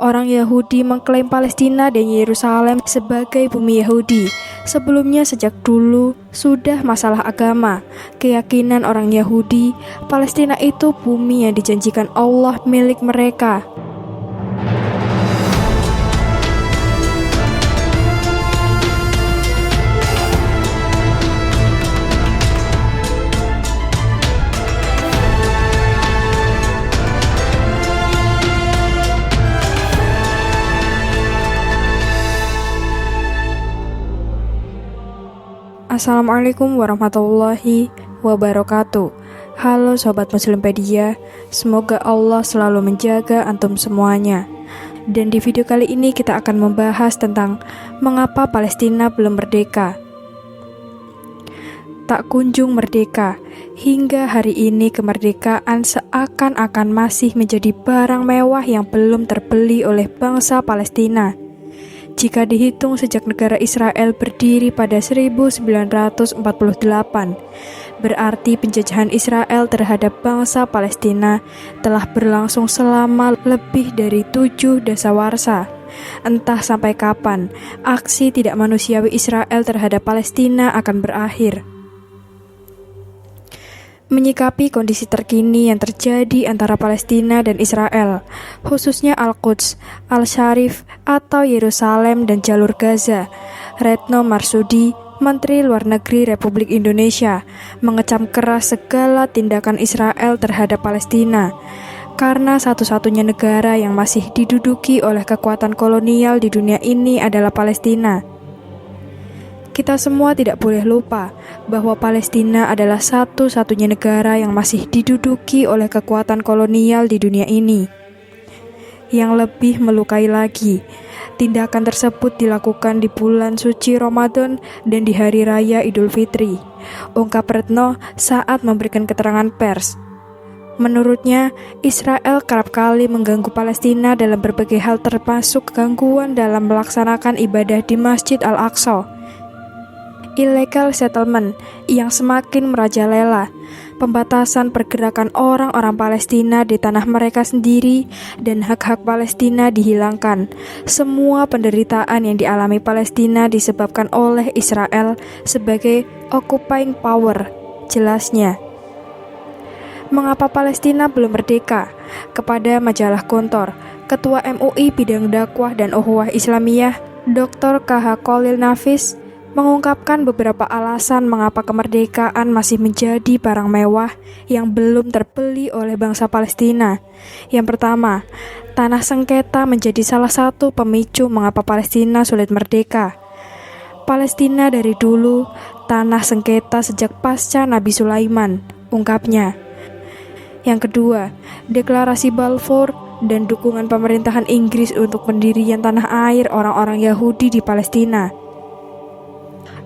Orang Yahudi mengklaim Palestina dan Yerusalem sebagai bumi Yahudi. Sebelumnya sejak dulu sudah masalah agama. Keyakinan orang Yahudi, Palestina itu bumi yang dijanjikan Allah milik mereka. Assalamualaikum warahmatullahi wabarakatuh. Halo Sobat Muslimpedia, semoga Allah selalu menjaga antum semuanya. Dan di video kali ini kita akan membahas tentang mengapa Palestina belum merdeka. Tak kunjung merdeka, hingga hari ini kemerdekaan seakan-akan masih menjadi barang mewah yang belum terbeli oleh bangsa Palestina. Jika dihitung sejak negara Israel berdiri pada 1948, berarti penjajahan Israel terhadap bangsa Palestina telah berlangsung selama lebih dari 7 dasawarsa. Entah sampai kapan aksi tidak manusiawi Israel terhadap Palestina akan berakhir. Menyikapi kondisi terkini yang terjadi antara Palestina dan Israel, khususnya Al-Quds, Al-Sharif atau Yerusalem dan jalur Gaza, Retno Marsudi, Menteri Luar Negeri Republik Indonesia, mengecam keras segala tindakan Israel terhadap Palestina, karena satu-satunya negara yang masih diduduki oleh kekuatan kolonial di dunia ini adalah Palestina. Kita semua tidak boleh lupa bahwa Palestina adalah satu-satunya negara yang masih diduduki oleh kekuatan kolonial di dunia ini. Yang lebih melukai lagi, tindakan tersebut dilakukan di bulan suci Ramadan dan di hari raya Idul Fitri, ungkap Retno saat memberikan keterangan pers. Menurutnya, Israel kerap kali mengganggu Palestina dalam berbagai hal, termasuk gangguan dalam melaksanakan ibadah di Masjid Al-Aqsa, illegal settlement yang semakin merajalela, pembatasan pergerakan orang-orang Palestina di tanah mereka sendiri, dan hak-hak Palestina dihilangkan. Semua penderitaan yang dialami Palestina disebabkan oleh Israel sebagai occupying power, jelasnya. Mengapa Palestina belum merdeka? Kepada majalah Gontor, Ketua MUI Bidang Dakwah dan Ukhuwah Islamiyah, Dr. K.H. Khalil Nafis, mengungkapkan beberapa alasan mengapa kemerdekaan masih menjadi barang mewah yang belum terbeli oleh bangsa Palestina. Yang pertama, tanah sengketa menjadi salah satu pemicu mengapa Palestina sulit merdeka. Palestina dari dulu tanah sengketa sejak pasca Nabi Sulaiman, ungkapnya. Yang kedua, deklarasi Balfour dan dukungan pemerintahan Inggris untuk pendirian tanah air orang-orang Yahudi di Palestina.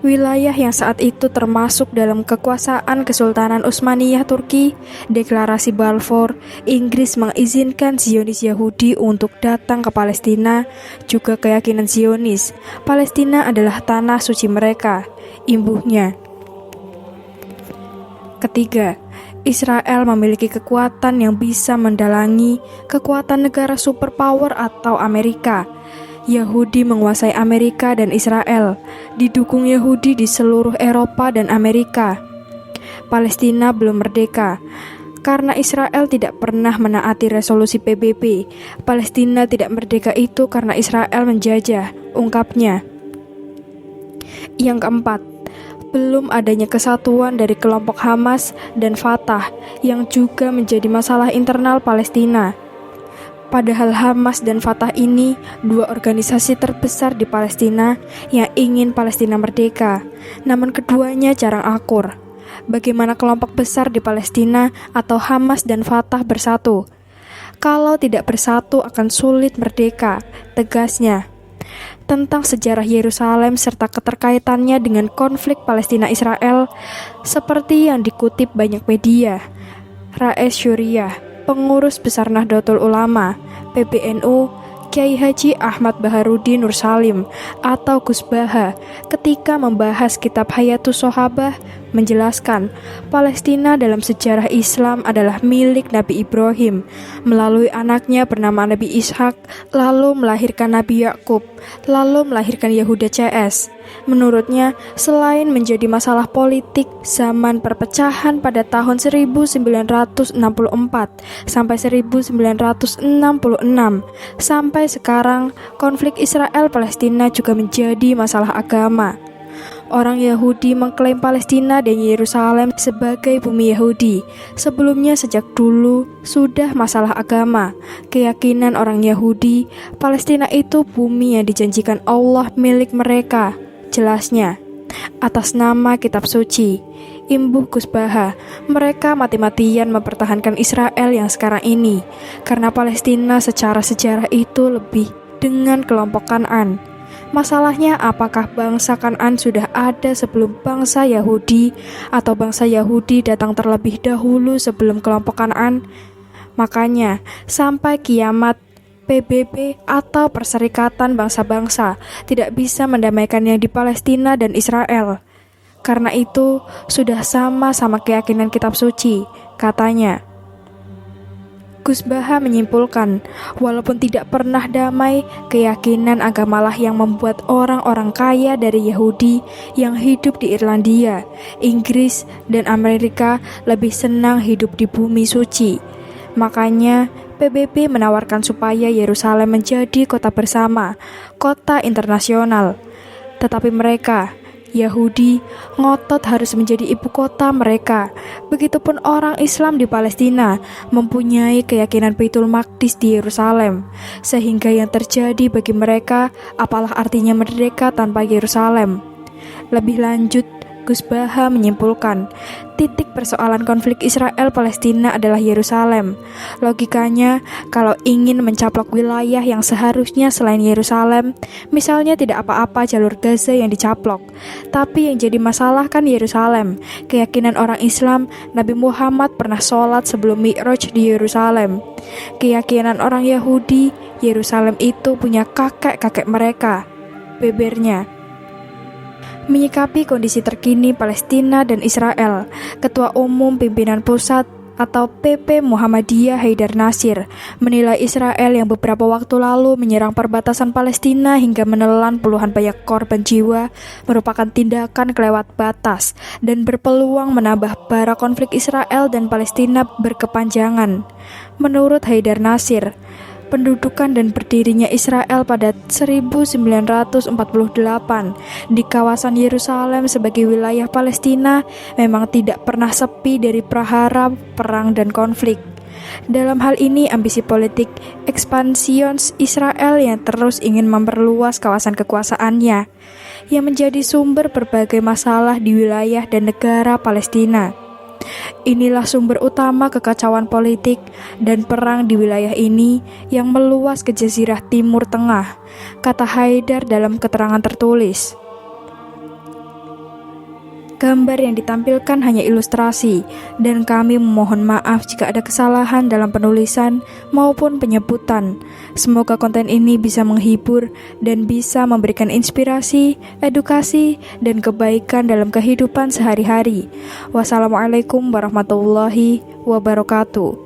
Wilayah yang saat itu termasuk dalam kekuasaan Kesultanan Utsmaniyah Turki, deklarasi Balfour, Inggris mengizinkan Zionis Yahudi untuk datang ke Palestina, juga keyakinan Zionis, Palestina adalah tanah suci mereka, imbuhnya. Ketiga, Israel memiliki kekuatan yang bisa mendalangi kekuatan negara superpower atau Amerika. Yahudi menguasai Amerika dan Israel, didukung Yahudi di seluruh Eropa dan Amerika. Palestina belum merdeka karena Israel tidak pernah menaati resolusi PBB. Palestina tidak merdeka itu karena Israel menjajah, ungkapnya. Yang keempat, belum adanya kesatuan dari kelompok Hamas dan Fatah yang juga menjadi masalah internal Palestina. Padahal Hamas dan Fatah ini dua organisasi terbesar di Palestina yang ingin Palestina merdeka, namun keduanya jarang akur. Bagaimana kelompok besar di Palestina atau Hamas dan Fatah bersatu? Kalau tidak bersatu akan sulit merdeka, tegasnya. Tentang sejarah Yerusalem serta keterkaitannya dengan konflik Palestina-Israel, seperti yang dikutip banyak media, Raes Syuriah, Pengurus Besar Nahdlatul Ulama, PBNU, Kiai Haji Ahmad Baharudin Nur Salim atau Gus Baha ketika membahas kitab Hayatus Shohabah menjelaskan Palestina dalam sejarah Islam adalah milik Nabi Ibrahim melalui anaknya bernama Nabi Ishak, lalu melahirkan Nabi Yakub, lalu melahirkan Yehuda CS. Menurutnya, selain menjadi masalah politik zaman perpecahan pada tahun 1964 sampai 1966 sampai sekarang, konflik Israel-Palestina juga menjadi masalah agama. Orang Yahudi mengklaim Palestina dan Yerusalem sebagai bumi Yahudi. Sebelumnya sejak dulu sudah masalah agama. Keyakinan orang Yahudi, Palestina itu bumi yang dijanjikan Allah milik mereka. Jelasnya, atas nama kitab suci, imbuh Gus Baha, mereka mati-matian mempertahankan Israel yang sekarang ini, karena Palestina secara sejarah itu lebih dengan kelompok Kan'an. Masalahnya, apakah bangsa Kan'an sudah ada sebelum bangsa Yahudi, atau bangsa Yahudi datang terlebih dahulu sebelum kelompok Kan'an? Makanya, sampai kiamat, PBB atau Perserikatan Bangsa-Bangsa tidak bisa mendamaikan yang di Palestina dan Israel. Karena itu, sudah sama-sama keyakinan kitab suci, katanya. Gus Baha menyimpulkan, walaupun tidak pernah damai, keyakinan agamalah yang membuat orang-orang kaya dari Yahudi yang hidup di Irlandia, Inggris, dan Amerika lebih senang hidup di bumi suci. Makanya, PBB menawarkan supaya Yerusalem menjadi kota bersama, kota internasional. Tetapi mereka, Yahudi, ngotot harus menjadi ibu kota mereka. Begitupun orang Islam di Palestina mempunyai keyakinan Baitul Maqdis di Yerusalem, sehingga yang terjadi bagi mereka apalah artinya merdeka tanpa Yerusalem. Lebih lanjut, Gus Baha menyimpulkan, titik persoalan konflik Israel-Palestina adalah Yerusalem. Logikanya, kalau ingin mencaplok wilayah yang seharusnya selain Yerusalem, misalnya tidak apa-apa jalur Gaza yang dicaplok, tapi yang jadi masalah kan Yerusalem. Keyakinan orang Islam, Nabi Muhammad pernah sholat sebelum Mi'raj di Yerusalem. Keyakinan orang Yahudi, Yerusalem itu punya kakek-kakek mereka, bebernya. Menyikapi kondisi terkini Palestina dan Israel, Ketua Umum Pimpinan Pusat atau PP Muhammadiyah Haidar Nasir menilai Israel yang beberapa waktu lalu menyerang perbatasan Palestina hingga menelan puluhan banyak korban jiwa merupakan tindakan kelewat batas dan berpeluang menambah bara konflik Israel dan Palestina berkepanjangan. Menurut Haidar Nasir, pendudukan dan berdirinya Israel pada 1948 di kawasan Yerusalem sebagai wilayah Palestina memang tidak pernah sepi dari prahara, perang, dan konflik. Dalam hal ini, ambisi politik ekspansions Israel yang terus ingin memperluas kawasan kekuasaannya, yang menjadi sumber berbagai masalah di wilayah dan negara Palestina. Inilah sumber utama kekacauan politik dan perang di wilayah ini yang meluas ke Jazirah Timur Tengah, kata Haidar dalam keterangan tertulis. Gambar yang ditampilkan hanya ilustrasi, dan kami memohon maaf jika ada kesalahan dalam penulisan maupun penyebutan. Semoga konten ini bisa menghibur dan bisa memberikan inspirasi, edukasi, dan kebaikan dalam kehidupan sehari-hari. Wassalamualaikum warahmatullahi wabarakatuh.